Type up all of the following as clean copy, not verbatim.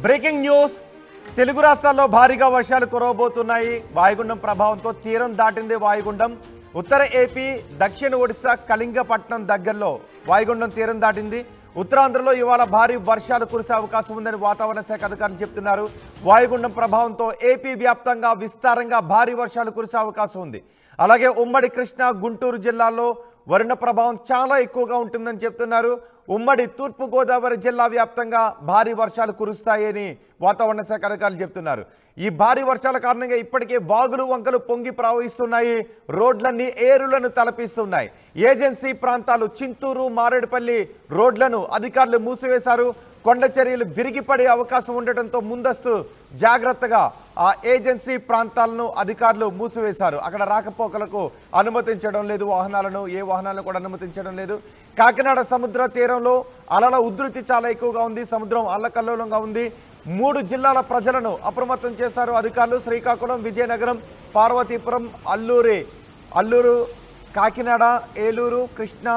Breaking news Telugu రాష్ట్రాల్లో భారీగా వర్షాలు కురవబోతున్నాయి. వాయుగుండం ప్రభావంతో తీరం దాటింది వాయుగుండం. ఉత్తర ఏపీ, దక్షిణ ఒడిశా, కళింగపట్నం దగ్గరలో వాయుగుండం తీరం దాటింది. ఉత్తరాంధ్రలో ఇవాళ భారీ వర్షాలు కురిసే అవకాశం ఉందని వాతావరణ శాఖ అధికారులు చెప్తున్నారు. వాయుగుండం ప్రభావంతో ఏపీ వ్యాప్తంగా విస్తారంగా భారీ వర్షాలు కురిసే అవకాశం ఉంది. అలాగే ఉమ్మడి కృష్ణా, గుంటూరు జిల్లాల్లో వరుణ ప్రభావం చాలా ఎక్కువగా ఉంటుందని చెప్తున్నారు. ఉమ్మడి తూర్పు గోదావరి జిల్లా వ్యాప్తంగా భారీ వర్షాలు కురుస్తాయని వాతావరణ శాఖ అధికారులు చెప్తున్నారు. ఈ భారీ వర్షాల కారణంగా ఇప్పటికే వాగులు వంకలు పొంగి ప్రవహిస్తున్నాయి. రోడ్లన్నీ ఏరులను తలపిస్తున్నాయి. ఏజెన్సీ ప్రాంతాలు చింతూరు, మారేడుపల్లి రోడ్లను అధికారులు మూసివేశారు. కొండ చర్యలు విరిగిపడే అవకాశం ఉండటంతో ముందస్తు జాగ్రత్తగా ఆ ఏజెన్సీ ప్రాంతాలను అధికారులు మూసివేశారు. అక్కడ రాకపోకలకు అనుమతించడం లేదు. ఏ వాహనాలను కూడా అనుమతించడం లేదు. కాకినాడ సముద్ర తీరంలో అలల ఉధృతి చాలా ఎక్కువగా ఉంది. సముద్రం అల్లకల్లోలంగా ఉంది. 3 జిల్లాల ప్రజలను అప్రమత్తం చేశారు అధికారులు. శ్రీకాకుళం, విజయనగరం, పార్వతీపురం, అల్లూరు, కాకినాడ, ఏలూరు, కృష్ణా,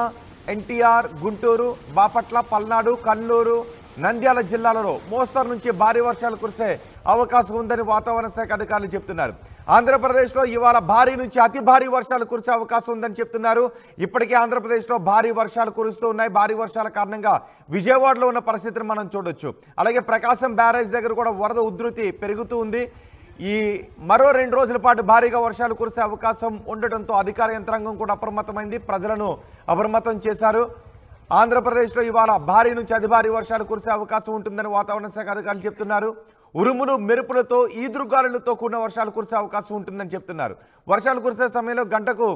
ఎన్టీఆర్, గుంటూరు, బాపట్ల, పల్నాడు, కర్నూలు, నంద్యాల జిల్లాలలో మోస్తరు నుంచి భారీ వర్షాలు కురిసే అవకాశం ఉందని వాతావరణ శాఖ అధికారులు చెప్తున్నారు. ఆంధ్రప్రదేశ్లో ఇవాళ భారీ నుంచి అతి భారీ వర్షాలు కురిసే అవకాశం ఉందని చెప్తున్నారు. ఇప్పటికే ఆంధ్రప్రదేశ్లో భారీ వర్షాలు కురుస్తూ ఉన్నాయి. భారీ వర్షాల కారణంగా విజయవాడలో ఉన్న పరిస్థితిని మనం చూడొచ్చు. అలాగే ప్రకాశం బ్యారేజ్ దగ్గర కూడా వరద ఉధృతి పెరుగుతూ ఉంది. ఈ మరో 2 రోజుల పాటు భారీగా వర్షాలు కురిసే అవకాశం ఉండటంతో అధికార యంత్రాంగం కూడా అప్రమత్తమైంది. ప్రజలను అప్రమత్తం చేశారు. ఆంధ్రప్రదేశ్లో ఇవాళ భారీ నుంచి అతి భారీ వర్షాలు కురిసే అవకాశం ఉంటుందని వాతావరణ శాఖ అధికారులు చెప్తున్నారు. ఉరుములు, మెరుపులతో ఈదురుగాలులతో కూడిన వర్షాలు కురిసే అవకాశం ఉంటుందని చెప్తున్నారు. వర్షాలు కురిసే సమయంలో గంటకు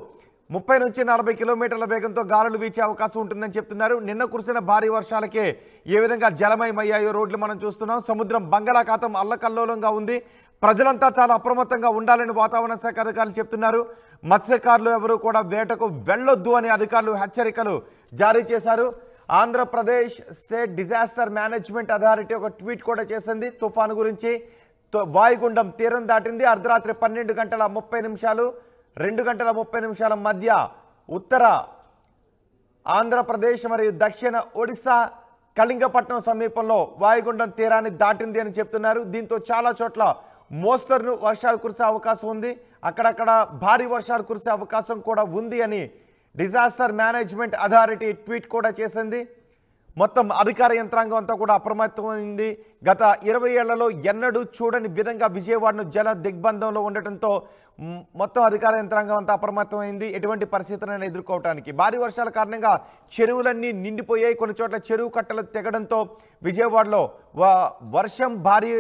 30 నుంచి 40 కిలోమీటర్ల వేగంతో గాలులు వీచే అవకాశం ఉంటుందని చెప్తున్నారు. నిన్న కురిసిన భారీ వర్షాలకే ఏ విధంగా జలమయమయ్యాయో రోడ్లు మనం చూస్తున్నాం. సముద్రం బంగాళాఖాతం అల్లకల్లోలంగా ఉంది. ప్రజలంతా చాలా అప్రమత్తంగా ఉండాలని వాతావరణ శాఖ అధికారులు చెప్తున్నారు. మత్స్యకారులు ఎవరు కూడా వేటకు వెళ్ళొద్దు అని అధికారులు హెచ్చరికలు జారీ చేశారు. Andhra Pradesh state disaster management authority ఒక ట్వీట్ కూడా చేసింది తుఫాను గురించి. వాయుగుండం తీరం దాటింది. అర్ధరాత్రి 12 గంటల 30 నిమిషాలు 2 గంటల 30 నిమిషాల మధ్య ఉత్తర ఆంధ్రప్రదేశ్ మరియు దక్షిణ ఒడిశా కళింగపట్నం సమీపంలో వాయుగుండం తీరాన్ని దాటింది అని చెప్తున్నారు. దీంతో చాలా చోట్ల మోస్తరు వర్షాలు కురిసే అవకాశం ఉంది. అక్కడక్కడ భారీ వర్షాలు కురిసే అవకాశం కూడా ఉంది అని డిజాస్టర్ మేనేజ్మెంట్ అథారిటీ ట్వీట్ కూడా చేసింది. మొత్తం అధికార యంత్రాంగం అంతా కూడా అప్రమత్తమైంది. గత 20 ఏళ్లలో ఎన్నడూ చూడని విధంగా విజయవాడను జల దిగ్బంధంలో ఉండటంతో మొత్తం అధికార యంత్రాంగం అంతా అప్రమత్తమైంది. ఎటువంటి పరిస్థితులను ఎదుర్కోవడానికి భారీ వర్షాల కారణంగా చెరువులన్నీ నిండిపోయాయి. కొన్ని చోట్ల చెరువు కట్టలు తెగడంతో విజయవాడలో వర్షం, భారీ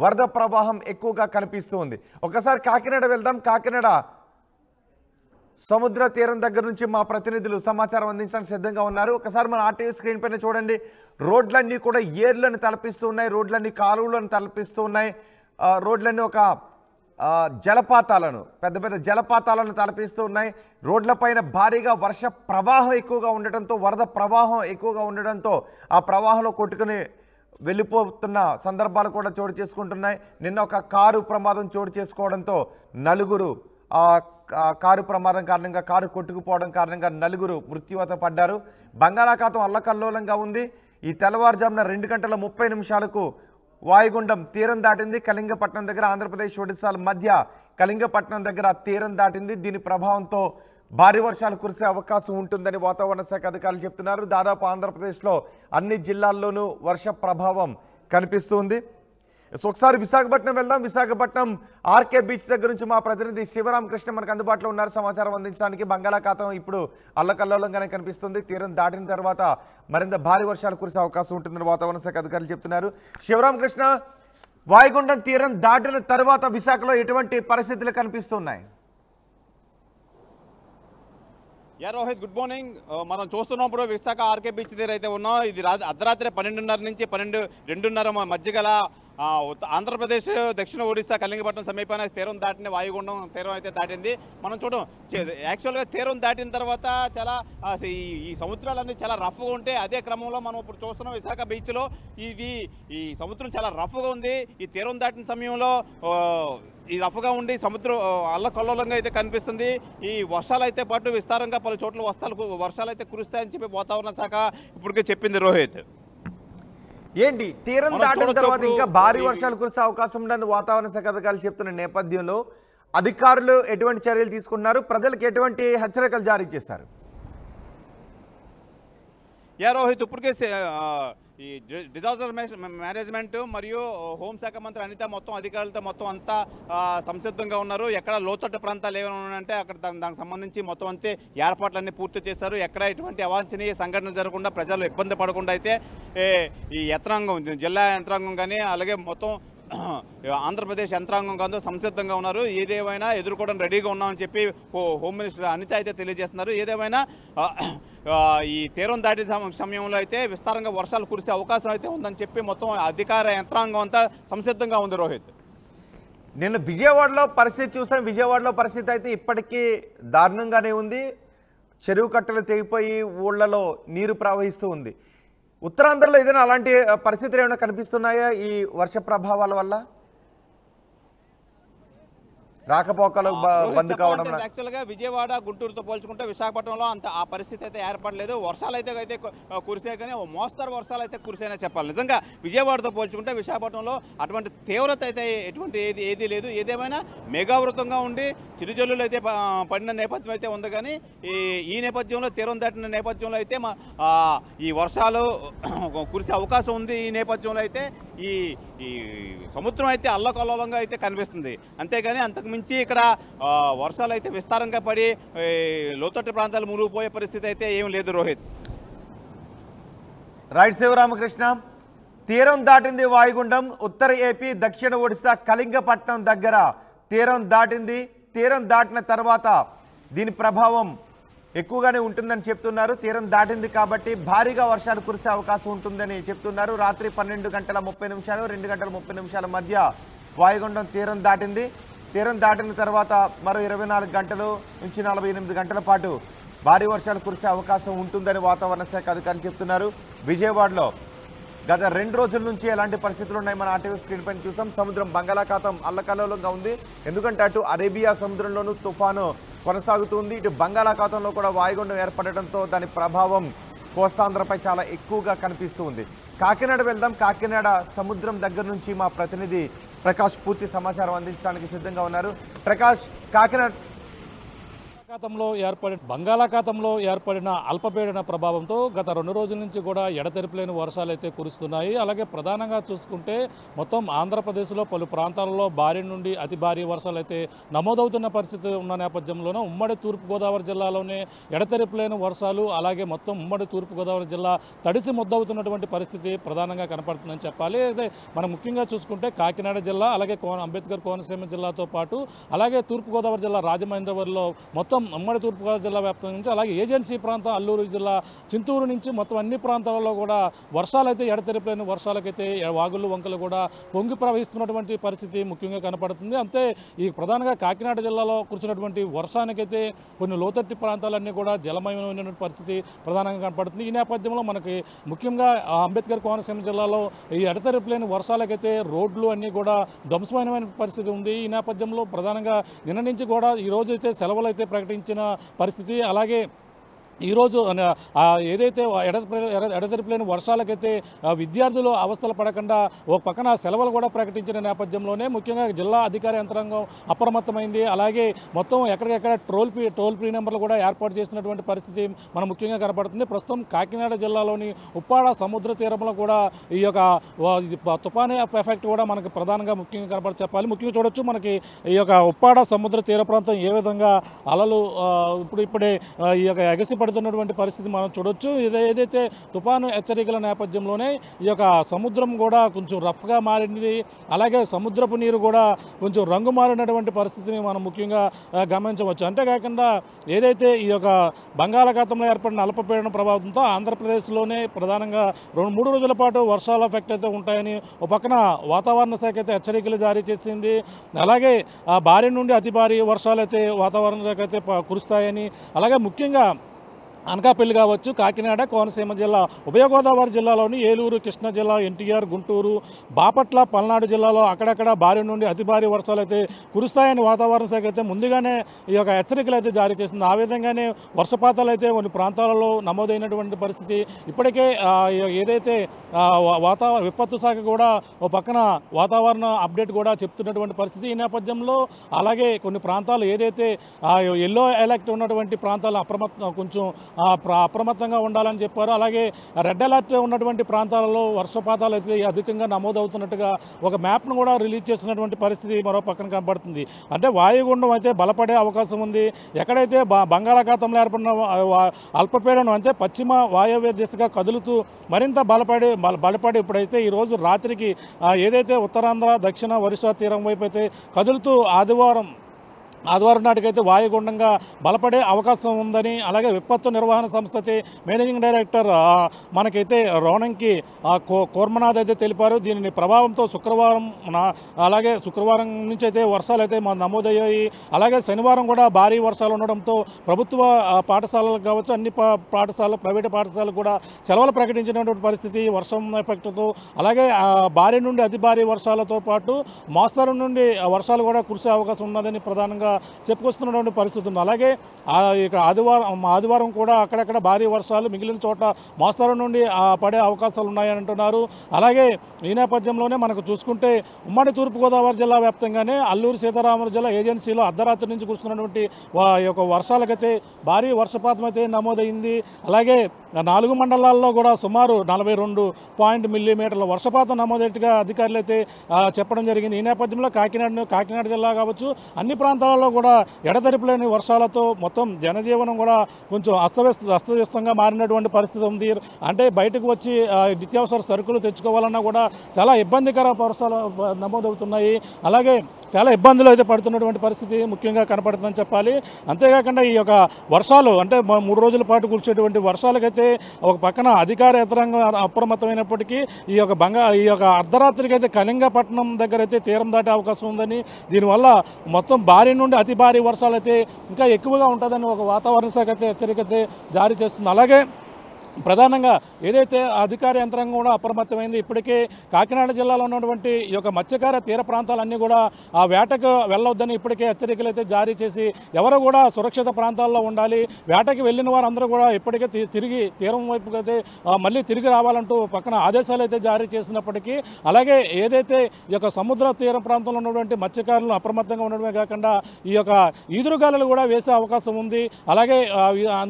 వరద ప్రవాహం ఎక్కువగా కనిపిస్తూ ఉంది. ఒకసారి కాకినాడ వెళ్దాం. కాకినాడ సముద్ర తీరం దగ్గర నుంచి మా ప్రతినిధులు సమాచారం అందించడానికి సిద్ధంగా ఉన్నారు. ఒకసారి మన ఆర్టీవీ స్క్రీన్ పైన చూడండి. రోడ్లన్నీ కూడా ఏర్లను తలపిస్తూ ఉన్నాయి. రోడ్లన్నీ కాలువలను తలపిస్తూ ఉన్నాయి. రోడ్లన్నీ ఒక జలపాతాలను, పెద్ద పెద్ద జలపాతాలను తలపిస్తూ ఉన్నాయి. రోడ్లపైన భారీగా వర్ష ప్రవాహం ఎక్కువగా ఉండటంతో, వరద ప్రవాహం ఎక్కువగా ఉండడంతో ఆ ప్రవాహంలో కొట్టుకుని వెళ్ళిపోతున్న సందర్భాలు కూడా చోటు చేసుకుంటున్నాయి. నిన్న ఒక కారు ప్రమాదం చోటు చేసుకోవడంతో కారు ప్రమాదం కారణంగా, కారు కొట్టుకుపోవడం కారణంగా 4 మృత్యువాత పడ్డారు. బంగాళాఖాతం అల్లకల్లోలంగా ఉంది. ఈ తెల్లవారుజామున 2 గంటల 30 నిమిషాలకు వాయుగుండం తీరం దాటింది. కళింగపట్నం దగ్గర, ఆంధ్రప్రదేశ్ ఒడిశాల మధ్య కళింగపట్నం దగ్గర తీరం దాటింది. దీని ప్రభావంతో భారీ వర్షాలు కురిసే అవకాశం ఉంటుందని వాతావరణ శాఖ అధికారులు చెప్తున్నారు. దాదాపు ఆంధ్రప్రదేశ్లో అన్ని జిల్లాల్లోనూ వర్ష ప్రభావం కనిపిస్తుంది. సో ఒకసారి విశాఖపట్నం వెళ్దాం. విశాఖపట్నం ఆర్కే బీచ్ దగ్గర నుంచి మా ప్రతినిధి శివరామకృష్ణ మనకు అందుబాటులో ఉన్నారు సమాచారం అందించడానికి. బంగాళాఖాతం ఇప్పుడు అల్లకల్లోలంగానే కనిపిస్తుంది. తీరం దాటిన తర్వాత మరింత భారీ వర్షాలు కురిసే అవకాశం ఉంటుందని వాతావరణ శాఖ అధికారులు చెప్తున్నారు. శివరామకృష్ణ, వాయుగుండం తీరం దాటిన తర్వాత విశాఖలో ఎటువంటి పరిస్థితులు కనిపిస్తున్నాయి? Rohit, good morning. మనం చూస్తున్నప్పుడు విశాఖ ఆర్కే బీచ్ దగ్గర అయితే ఉన్నాం. ఇది అర్ధరాత్రి 12:30 నుంచి 2:30 మధ్య గల ఆంధ్రప్రదేశ్, దక్షిణ ఒడిశా, కళింగపట్నం సమీపాన తీరం దాటిన వాయుగుండం తీరం అయితే దాటింది. మనం చూడడం యాక్చువల్గా తీరం దాటిన తర్వాత చాలా ఈ సముద్రాలన్నీ చాలా రఫ్గా ఉంటాయి. అదే క్రమంలో మనం ఇప్పుడు చూస్తున్నాం విశాఖ బీచ్లో ఈ సముద్రం చాలా రఫ్గా ఉంది. ఈ తీరం దాటిన సమయంలో ఈ రఫ్గా ఉండి సముద్రం అల్లకల్లోలంగా అయితే కనిపిస్తుంది. ఈ వర్షాలు అయితే పాటు విస్తారంగా పలు చోట్ల వర్షాలు అయితే కురుస్తాయని చెప్పి వాతావరణ శాఖ ఇప్పటికే చెప్పింది. రోహిత్, ఏంటి తీరం మనం దాటిన చూడొచ్చు తర్వాత ఇంకా భారీ ఇప్పుడు వర్షాలు కురిసే అవకాశం ఉందని వాతావరణ శాఖ అధికారులు చెప్తున్న నేపథ్యంలో అధికారులు ఎటువంటి చర్యలు తీసుకున్నారు, ప్రజలకు ఎటువంటి హెచ్చరికలు జారీ చేశారు? రోహిత్ ఇప్పటికే ఈ డిజాస్టర్ మేనేజ్మెంట్ మరియు హోంశాఖ మంత్రి అనిత మొత్తం అధికారులతో మొత్తం అంతా సంసిద్ధంగా ఉన్నారు. ఎక్కడ లోతట్టు ప్రాంతాలు ఏమైనా ఉన్నాయంటే అక్కడ దానికి సంబంధించి మొత్తం అంతే ఏర్పాట్లన్నీ పూర్తి చేశారు. ఎక్కడ ఎటువంటి అవాంఛనీయ సంఘటన జరగకుండా ప్రజలు ఇబ్బంది పడకుండా అయితే ఈ యంత్రాంగం, జిల్లా యంత్రాంగం కానీ అలాగే మొత్తం ఆంధ్రప్రదేశ్ యంత్రాంగం కాదు సంసిద్ధంగా ఉన్నారు. ఏదేమైనా ఎదుర్కోవడం రెడీగా ఉన్నామని చెప్పి హోమ్ మినిస్టర్ అనిత అయితే తెలియజేస్తున్నారు. ఏదేమైనా ఈ తీరం దాటి సమయంలో అయితే విస్తారంగా వర్షాలు కురిసే అవకాశం అయితే ఉందని చెప్పి మొత్తం అధికార యంత్రాంగం అంతా సంసిద్ధంగా ఉంది. రోహిత్, నేను విజయవాడలో పరిస్థితి చూసాను. విజయవాడలో పరిస్థితి అయితే ఇప్పటికీ దారుణంగానే ఉంది. చెరువు కట్టలు తెగిపోయి ఊళ్ళలో నీరు ప్రవహిస్తూ ఉంది. ఉత్తరాంధ్రలో ఏదైనా అలాంటి పరిస్థితులు ఏమైనా కనిపిస్తున్నాయా ఈ వర్ష ప్రభావాల వల్ల? రాకపోకలు బంద్ కావడం. యాక్చువల్గా విజయవాడ గుంటూరుతో పోల్చుకుంటే విశాఖపట్నంలో అంత ఆ పరిస్థితి అయితే ఏర్పడలేదు. వర్షాలు అయితే కురిసే కానీ మోస్తరు వర్షాలు అయితే కురిసేనే చెప్పాలి. నిజంగా విజయవాడతో పోల్చుకుంటే విశాఖపట్నంలో అటువంటి తీవ్రత అయితే ఎటువంటి ఏది లేదు. ఏదేమైనా మేఘావృతంగా ఉండి చిరుజల్లులు అయితే పడిన నేపథ్యం అయితే ఉంది. కానీ ఈ నేపథ్యంలో తీరం దాటిన నేపథ్యంలో అయితే ఈ వర్షాలు కురిసే అవకాశం ఉంది. ఈ నేపథ్యంలో అయితే ఈ సముద్రం అయితే అల్లకల్లోలంగా అయితే కనిపిస్తుంది. అంతేగాని అంతకుమించి ఇక్కడ వర్షాలు అయితే విస్తారంగా పడి లోతట్టు ప్రాంతాలు మునిగిపోయే పరిస్థితి అయితే ఏం లేదు. రోహిత్, రైట్. శివరామకృష్ణ, తీరం దాటింది వాయుగుండం. ఉత్తర ఏపీ, దక్షిణ ఒడిశా కళింగపట్నం దగ్గర తీరం దాటింది. తీరం దాటిన తర్వాత దీని ప్రభావం ఎక్కువగానే ఉంటుందని చెప్తున్నారు. తీరం దాటింది కాబట్టి భారీగా వర్షాలు కురిసే అవకాశం ఉంటుందని చెప్తున్నారు. రాత్రి 12:30 2 గంటల 30 నిమిషాల మధ్య వాయుగుండం తీరం దాటింది. తీరం దాటిన తర్వాత మరో 24 గంటలు నుంచి 48 గంటల పాటు భారీ వర్షాలు కురిసే అవకాశం ఉంటుందని వాతావరణ శాఖ అధికారులు చెప్తున్నారు. విజయవాడలో గత 2 రోజుల నుంచి ఎలాంటి పరిస్థితులు ఉన్నాయి మన ఆర్టీవీ స్క్రీన్ పైన చూసాం. సముద్రం బంగాళాఖాతం అల్లకల్లోలంగా ఉంది. ఎందుకంటే అటు అరేబియా సముద్రంలోనూ తుఫాను కొనసాగుతుంది. ఇటు బంగాళాఖాతంలో కూడా వాయుగుండం ఏర్పడటంతో దాని ప్రభావం కోస్తాంధ్రపై చాలా ఎక్కువగా కనిపిస్తూ ఉంది. కాకినాడ వెళ్దాం. కాకినాడ సముద్రం దగ్గర నుంచి మా ప్రతినిధి ప్రకాష్ పూర్తి సమాచారం అందించడానికి సిద్ధంగా ఉన్నారు. ప్రకాష్, కాకినాడ బంగాళాఖాతంలో ఏర్పడిన అల్పపీడన ప్రభావంతో గత 2 రోజుల నుంచి కూడా ఎడతెరిపిలేని వర్షాలు అయితే కురుస్తున్నాయి. అలాగే ప్రధానంగా చూసుకుంటే మొత్తం ఆంధ్రప్రదేశ్లో పలు ప్రాంతాలలో భారీ నుండి అతి భారీ వర్షాలు అయితే నమోదవుతున్న పరిస్థితి ఉన్న నేపథ్యంలోనే ఉమ్మడి తూర్పుగోదావరి జిల్లాలోనే ఎడతెరిపిలేని వర్షాలు, అలాగే మొత్తం ఉమ్మడి తూర్పుగోదావరి జిల్లా తడిసి ముద్దవుతున్నటువంటి పరిస్థితి ప్రధానంగా కనపడుతుందని చెప్పాలి. అయితే మనం ముఖ్యంగా చూసుకుంటే కాకినాడ జిల్లా, అలాగే అంబేద్కర్ కోనసీమ జిల్లాతో పాటు అలాగే తూర్పుగోదావరి జిల్లా రాజమహేంద్రవరంలో మొత్తం ఉమ్మడి తూర్పుగోదావరి జిల్లా వ్యాప్తం నుంచి అలాగే ఏజెన్సీ ప్రాంతం అల్లూరు జిల్లా చింతూరు నుంచి మొత్తం అన్ని ప్రాంతాలలో కూడా వర్షాలైతే ఎడతెరిపిలేని వర్షాలకైతే వాగులు వంకలు కూడా పొంగి ప్రవహిస్తున్నటువంటి పరిస్థితి ముఖ్యంగా కనపడుతుంది. అంతే ఈ ప్రధానంగా కాకినాడ జిల్లాలో కురిసినటువంటి వర్షానికైతే కొన్ని లోతట్టు ప్రాంతాలన్నీ కూడా జలమయమైన పరిస్థితి ప్రధానంగా కనపడుతుంది. ఈ నేపథ్యంలో మనకి ముఖ్యంగా అంబేద్కర్ కోనసీమ జిల్లాలో ఈ ఎడతెరిపిలేని వర్షాలకైతే రోడ్లు అన్నీ కూడా ధ్వంసమైన పరిస్థితి ఉంది. ఈ నేపథ్యంలో ప్రధానంగా నిన్న నుంచి కూడా ఈ రోజు అయితే సెలవులు అయితే ప్రకటించిన పరిస్థితి. అలాగే ఈరోజు ఏదైతే ఎడతెరిపిలేని వర్షాలకైతే విద్యార్థులు అవస్థలు పడకుండా ఒక పక్కన సెలవులు కూడా ప్రకటించిన నేపథ్యంలోనే ముఖ్యంగా జిల్లా అధికార యంత్రాంగం అప్రమత్తమైంది. అలాగే మొత్తం ఎక్కడికెక్కడ టోల్ ఫ్రీ నెంబర్లు కూడా ఏర్పాటు చేసినటువంటి పరిస్థితి మనం ముఖ్యంగా కనపడుతుంది. ప్రస్తుతం కాకినాడ జిల్లాలోని ఉప్పాడ సముద్ర తీరంలో కూడా ఈ యొక్క తుఫాను ఎఫెక్ట్ కూడా మనకి ప్రధానంగా ముఖ్యంగా చెప్పాలి. ముఖ్యంగా చూడొచ్చు మనకి ఈ యొక్క ఉప్పాడ సముద్ర తీర ప్రాంతం ఏ విధంగా అలలు ఇప్పుడే ఈ యొక్క ఎగసిపడుతున్నటువంటి పరిస్థితి మనం చూడొచ్చు. ఏదైతే తుఫాను హెచ్చరికల నేపథ్యంలోనే ఈ యొక్క సముద్రం కూడా కొంచెం రఫ్గా మారింది. అలాగే సముద్రపు నీరు కూడా కొంచెం రంగు మారినటువంటి పరిస్థితిని మనం ముఖ్యంగా గమనించవచ్చు. అంతేకాకుండా ఏదైతే ఈ యొక్క బంగాళాఖాతంలో ఏర్పడిన అల్పపీడన ప్రభావంతో ఆంధ్రప్రదేశ్లోనే ప్రధానంగా 2-3 రోజుల పాటు వర్షాల ఎఫెక్ట్ అయితే ఉంటాయని ఒక పక్కన వాతావరణ శాఖ అయితే హెచ్చరికలు జారీ చేసింది. అలాగే భారీ నుండి అతి భారీ వర్షాలు అయితే వాతావరణ శాఖ అయితే కురుస్తాయని, అలాగే ముఖ్యంగా అనకాపల్లి కావచ్చు, కాకినాడ, కోనసీమ జిల్లా, ఉభయ గోదావరి జిల్లాలోని ఏలూరు, కృష్ణా జిల్లా, ఎన్టీఆర్, గుంటూరు, బాపట్ల, పల్నాడు జిల్లాలో అక్కడక్కడ భారీ నుండి అతి భారీ వర్షాలు అయితే కురుస్తాయని వాతావరణ శాఖ అయితే ముందుగానే ఈ యొక్క హెచ్చరికలు అయితే జారీ చేసింది. ఆ విధంగానే వర్షపాతాలు అయితే కొన్ని ప్రాంతాలలో నమోదైనటువంటి పరిస్థితి. ఇప్పటికే ఏదైతే విపత్తు శాఖ కూడా ఓ పక్కన వాతావరణ అప్డేట్ కూడా చెప్తున్నటువంటి పరిస్థితి. ఈ నేపథ్యంలో అలాగే కొన్ని ప్రాంతాలు ఏదైతే ఎల్లో అలర్ట్ ఉన్నటువంటి ప్రాంతాలు కొంచెం అప్రమత్తంగా ఉండాలని చెప్పారు. అలాగే రెడ్ అలర్ట్ ఉన్నటువంటి ప్రాంతాలలో వర్షపాతాలు అయితే అధికంగా నమోదవుతున్నట్టుగా ఒక మ్యాప్ను కూడా రిలీజ్ చేసినటువంటి పరిస్థితి మరో పక్కన కనబడుతుంది. అంటే వాయుగుండం అయితే బలపడే అవకాశం ఉంది. ఎక్కడైతే బంగాళాఖాతంలో ఏర్పడిన అల్పపీడనం అంటే పశ్చిమ వాయవ్య దిశగా కదులుతూ మరింత బలపడి ఇప్పుడైతే ఈరోజు రాత్రికి ఏదైతే ఉత్తరాంధ్ర, దక్షిణ ఒరిస్సా తీరం వైపు అయితే కదులుతూ ఆదివారం నాటికైతే వాయుగుండంగా బలపడే అవకాశం ఉందని, అలాగే విపత్తు నిర్వహణ సంస్థ మేనేజింగ్ డైరెక్టర్ మనకైతే రోణంకి కోర్మనాథ్ అయితే తెలిపారు. దీని ప్రభావంతో శుక్రవారం నుంచి అయితే వర్షాలు అయితే నమోదయ్యాయి. అలాగే శనివారం కూడా భారీ వర్షాలు ఉండడంతో ప్రభుత్వ పాఠశాలలకు కావచ్చు, అన్ని పాఠశాలలు, ప్రైవేటు పాఠశాలలు కూడా సెలవులు ప్రకటించినటువంటి పరిస్థితి వర్షం ఎఫెక్ట్తో. అలాగే భారీ నుండి అతి భారీ వర్షాలతో పాటు మోస్తరు నుండి వర్షాలు కూడా కురిసే అవకాశం ఉన్నదని ప్రధానంగా చెప్పుకొస్తున్నటువంటి పరిస్థితి ఉంది. అలాగే ఇక ఆదివారం కూడా అక్కడక్కడ భారీ వర్షాలు, మిగిలిన చోట మోస్తరు నుండి పడే అవకాశాలు ఉన్నాయని అంటున్నారు. అలాగే ఈ నేపథ్యంలోనే మనకు చూసుకుంటే ఉమ్మడి తూర్పుగోదావరి జిల్లా వ్యాప్తంగానే అల్లూరు సీతారామరాజు జిల్లా ఏజెన్సీలో అర్ధరాత్రి నుంచి కురుస్తున్నటువంటి వర్షాలకైతే భారీ వర్షపాతం అయితే నమోదైంది. అలాగే 4 మండలాల్లో కూడా సుమారు 42 మిల్లీమీటర్ల వర్షపాతం నమోదైనట్టుగా అధికారులు అయితే చెప్పడం జరిగింది. ఈ నేపథ్యంలో కాకినాడ జిల్లా కావచ్చు, అన్ని ప్రాంతాలలో కూడా ఎడతెరిపిలేని వర్షాలతో మొత్తం జనజీవనం కూడా కొంచెం అస్తవ్యస్తంగా మారినటువంటి పరిస్థితి ఉంది. అంటే బయటకు వచ్చి నిత్యావసర సరుకులు తెచ్చుకోవాలన్నా కూడా చాలా ఇబ్బందికర వర్షాలు నమోదవుతున్నాయి. అలాగే చాలా ఇబ్బందులు అయితే పడుతున్నటువంటి పరిస్థితి ముఖ్యంగా కనపడుతుందని చెప్పాలి. అంతేకాకుండా ఈ యొక్క వర్షాలు అంటే 3 రోజుల పాటు కురిసేటువంటి వర్షాలకైతే ఒక పక్కన అధికార యంత్రాంగం అప్రమత్తమైనప్పటికీ ఈ యొక్క అర్ధరాత్రికి అయితే కళింగపట్నం దగ్గర అయితే తీరం దాటే అవకాశం ఉందని, దీనివల్ల మొత్తం భారీ నుండి అతి భారీ వర్షాలు అయితే ఇంకా ఎక్కువగా ఉంటుందని ఒక వాతావరణ శాఖ అయితే హెచ్చరిక అయితే జారీ చేస్తుంది. అలాగే ప్రధానంగా ఏదైతే అధికార యంత్రాంగం కూడా అప్రమత్తమైంది. ఇప్పటికే కాకినాడ జిల్లాలో ఉన్నటువంటి ఈ యొక్క మత్స్యకార తీర ప్రాంతాలన్నీ కూడా ఆ వేటకు వెళ్ళొద్దని ఇప్పటికే హెచ్చరికలు అయితే జారీ చేసి ఎవరు కూడా సురక్షిత ప్రాంతాల్లో ఉండాలి, వేటకి వెళ్ళిన వారందరూ కూడా ఇప్పటికే తిరిగి తీరం వైపుకి అయితే మళ్ళీ తిరిగి రావాలంటూ పక్కన ఆదేశాలు అయితే జారీ చేసినప్పటికీ, అలాగే ఏదైతే ఈ యొక్క సముద్ర తీర ప్రాంతంలో ఉన్నటువంటి మత్స్యకారులు అప్రమత్తంగా ఉండడమే కాకుండా ఈ యొక్క ఈదురుగాలులు కూడా వేసే అవకాశం ఉంది. అలాగే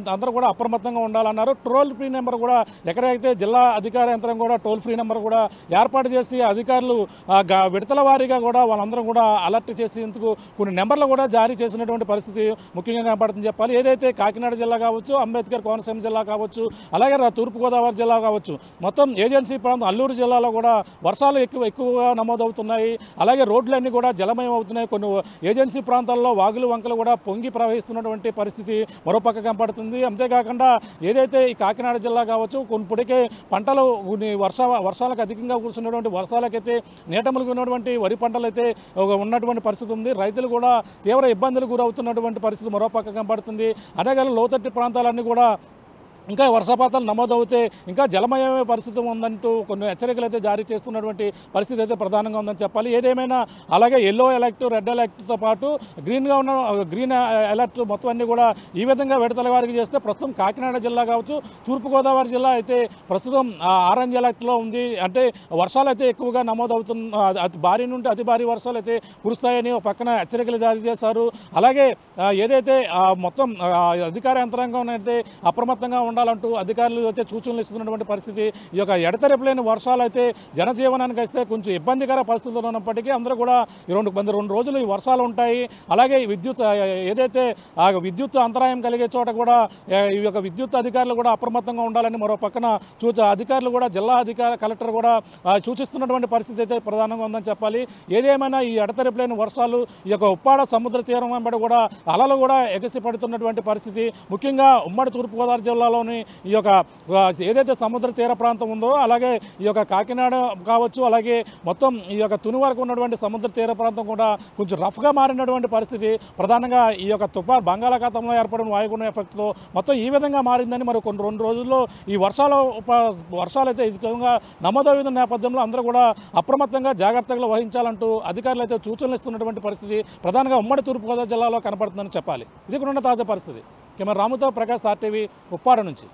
అందరూ కూడా అప్రమత్తంగా ఉండాలన్నారు. టోల్ ఫ్రీ నెంబర్ కూడా ఎక్కడైతే జిల్లా అధికార యంత్రం కూడా టోల్ ఫ్రీ నెంబర్ కూడా ఏర్పాటు చేసి అధికారులు విడతల వారీగా కూడా వాళ్ళందరం కూడా అలర్ట్ చేసేందుకు కొన్ని నెంబర్లు కూడా జారీ చేసినటువంటి పరిస్థితి ముఖ్యంగా కనపడుతుంది చెప్పాలి. ఏదైతే కాకినాడ జిల్లా కావచ్చు, అంబేద్కర్ కోనసీమ జిల్లా కావచ్చు, అలాగే తూర్పుగోదావరి జిల్లా కావచ్చు, మొత్తం ఏజెన్సీ ప్రాంతం అల్లూరు జిల్లాలో కూడా వర్షాలు ఎక్కువగా నమోదవుతున్నాయి. అలాగే రోడ్లన్నీ కూడా జలమయం అవుతున్నాయి. కొన్ని ఏజెన్సీ ప్రాంతాల్లో వాగులు వంకలు కూడా పొంగి ప్రవహిస్తున్నటువంటి పరిస్థితి మరోపక్క కనపడుతుంది. అంతేకాకుండా ఏదైతే ఈ కాకినాడ జిల్లా కావచ్చు, ఇప్పటికే పంటలు వర్షాలకు అధికంగా కురుస్తున్నటువంటి వర్షాలకైతే నీట మునిగినటువంటి వరి పంటలు అయితే ఉన్నటువంటి పరిస్థితి ఉంది. రైతులు కూడా తీవ్ర ఇబ్బందులు గురవుతున్నటువంటి పరిస్థితి మరోపక్క కనబడుతుంది. అలాగే లోతట్టు ప్రాంతాలన్నీ కూడా ఇంకా వర్షపాతాలు నమోదవుతే ఇంకా జలమయమే పరిస్థితి ఉందంటూ కొన్ని హెచ్చరికలు అయితే జారీ చేస్తున్నటువంటి పరిస్థితి అయితే ప్రధానంగా ఉందని చెప్పాలి. ఏదేమైనా అలాగే ఎల్లో అలర్ట్, రెడ్ అలర్ట్తో పాటు గ్రీన్ అలర్ట్ మొత్తం అన్నీ కూడా ఈ విధంగా విడతల వారికి చేస్తే ప్రస్తుతం కాకినాడ జిల్లా కావచ్చు, తూర్పుగోదావరి జిల్లా అయితే ప్రస్తుతం ఆరెంజ్ అలర్ట్లో ఉంది. అంటే వర్షాలు అయితే ఎక్కువగా భారీ నుండి అతి భారీ వర్షాలు అయితే కురుస్తాయని ఒక పక్కన హెచ్చరికలు జారీ చేశారు. అలాగే ఏదైతే మొత్తం అధికార యంత్రాంగం అయితే అప్రమత్తంగా ఉండాలంటూ అధికారులు అయితే సూచనలు ఇస్తున్నటువంటి పరిస్థితి. ఈ యొక్క ఎడతెరపులేని వర్షాలు అయితే జనజీవనానికి అయితే కొంచెం ఇబ్బందికర పరిస్థితులు ఉన్నప్పటికీ అందరూ కూడా రెండు రోజులు ఈ వర్షాలు ఉంటాయి. అలాగే ఏదైతే విద్యుత్ అంతరాయం కలిగే చోట కూడా ఈ యొక్క విద్యుత్ అధికారులు కూడా అప్రమత్తంగా ఉండాలని మరో పక్కన అధికారులు కూడా జిల్లా కలెక్టర్ కూడా సూచిస్తున్నటువంటి పరిస్థితి అయితే ప్రధానంగా ఉందని చెప్పాలి. ఏదేమైనా ఈ ఎడతెరపులేని వర్షాలు ఈ యొక్క ఉప్పాడ సముద్ర తీరం వెంబడి కూడా అలలు కూడా ఎగసి పడుతున్నటువంటి పరిస్థితి. ముఖ్యంగా ఉమ్మడి తూర్పుగోదావరి జిల్లాలో జిల్లాలోని ఈ యొక్క ఏదైతే సముద్ర తీర ప్రాంతం ఉందో అలాగే ఈ యొక్క కాకినాడ కావచ్చు, అలాగే మొత్తం ఈ యొక్క తుని వరకు ఉన్నటువంటి సముద్ర తీర ప్రాంతం కూడా కొంచెం రఫ్గా మారినటువంటి పరిస్థితి. ప్రధానంగా ఈ యొక్క తుఫాన్ బంగాళాఖాతంలో ఏర్పడిన వాయుగుండం ఎఫెక్ట్తో మొత్తం ఈ విధంగా మారిందని మరి కొన్ని 2 రోజుల్లో ఈ వర్షాలు అయితే అధికంగా నమోదవుతున్న నేపథ్యంలో అందరూ కూడా అప్రమత్తంగా జాగ్రత్తగా వహించాలంటూ అధికారులు అయితే సూచనలు ఇస్తున్నటువంటి పరిస్థితి ప్రధానంగా ఉమ్మడి తూర్పుగోదావరి జిల్లాలో కనపడుతుందని చెప్పాలి. ఇది కూడా తాజా పరిస్థితి. కెమెరా రాముతో ప్రకాష్ RTV ఉప్పాడ నుంచి.